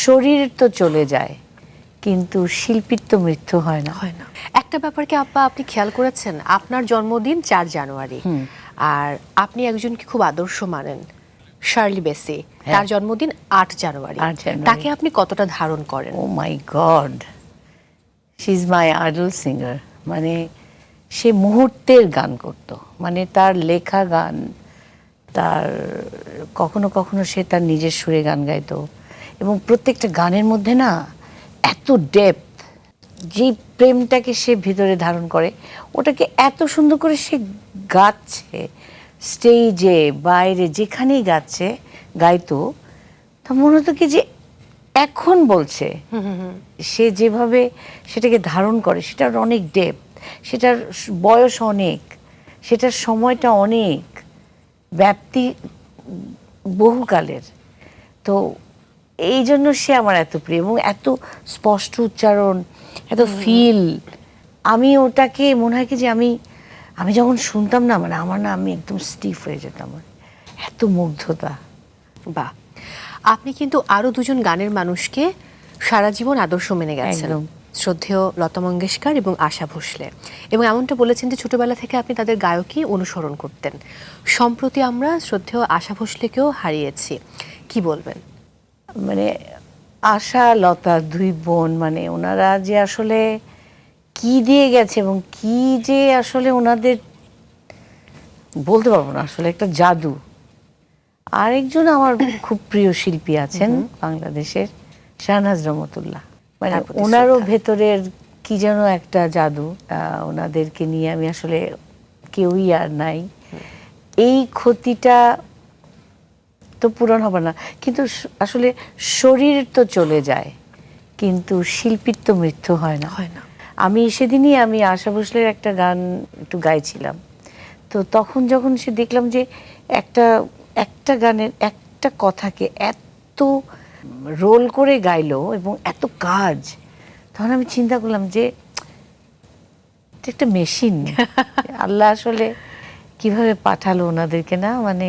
শরীর তো চলে যায় কিন্তু শিল্পীর তো মৃত্যু হয় না। একটা ব্যাপার কি আপা আপনি খেয়াল করেছেন, আপনার জন্মদিন 4 জানুয়ারি, আর আপনি একজনকে খুব আদর্শ মানেন, শার্লি বেসি, তার জন্মদিন 8 জানুয়ারি। তাকে আপনি কতটা ধারণ করেন? Oh my god, she is my idol singer. মানে সে মুহূর্তের গান করতো, মানে তার লেখা গান, তার কখনো কখনো সে তার নিজের সুরে গান গাইতো, এবং প্রত্যেকটা গানের মধ্যে না এত ডেপথ, যে প্রেমটাকে সে ভিতরে ধারণ করে ওটাকে এত সুন্দর করে সে গাচ্ছে, স্টেজে বাইরে যেখানেই গাইতো, তা মনে হতো কি যে এখন বলছে। সে যেভাবে সেটাকে ধারণ করে সেটার অনেক ডেপথ, সেটার বয়স অনেক, সেটার সময়টা অনেক, ব্যাপ্তি বহুকালের। তো এই জন্য সে আমার এত প্রিয়, এবং এত স্পষ্ট উচ্চারণ, এত ফিল। আমি ওটাকে মনে হয় কি যে আমি যখন শুনতাম না, মানে আমার না, আমি একদম স্টিফ হয়ে যেতাম, এত মুগ্ধতা। বাহ, আপনি কিন্তু আরো দুজন গানের মানুষকে সারা জীবন আদর্শ মেনে গেছেন, শ্রদ্ধেয় লতা মঙ্গেশকর এবং আশা ভোসলে, এবং এমনটা বলেছেন যে ছোটবেলা থেকে আপনি তাদের গায়কই অনুসরণ করতেন। সম্প্রতি আমরা শ্রদ্ধেয় আশা ভোসলেকেও হারিয়েছি, কি বলবেন? মানে আশা লতা দুই বোন, মানে ওনারা যে আসলে কি দিয়ে গেছে এবং কি যে আসলে ওনাদের বলতে পারবো না, আসলে একটা জাদু। আরেকজন আমার খুব প্রিয় শিল্পী আছেন বাংলাদেশের, শাহনাজ রহমতুল্লাহ। মানে ওনারও ভেতরের কি যেন একটা জাদু, ওনাদেরকে নিয়ে আমি আসলে কেউই আর নাই। এই ক্ষতিটা তো পূরণ হবে না, কিন্তু আসলে শরীর তো চলে যায় কিন্তু শিল্পীর তো মৃত্যু হয় না। আমি সেদিনই আশা ভোসলের একটা গান একটু গাইছিলাম, তো তখন যখন সে দেখলাম যে একটা একটা গানের একটা কথাকে এত রোল করে গাইলো এবং এত কাজ, তখন আমি চিন্তা করলাম যে এটা একটা মেশিন। আল্লাহ আসলে কিভাবে পাঠালো ওনাদেরকে, না মানে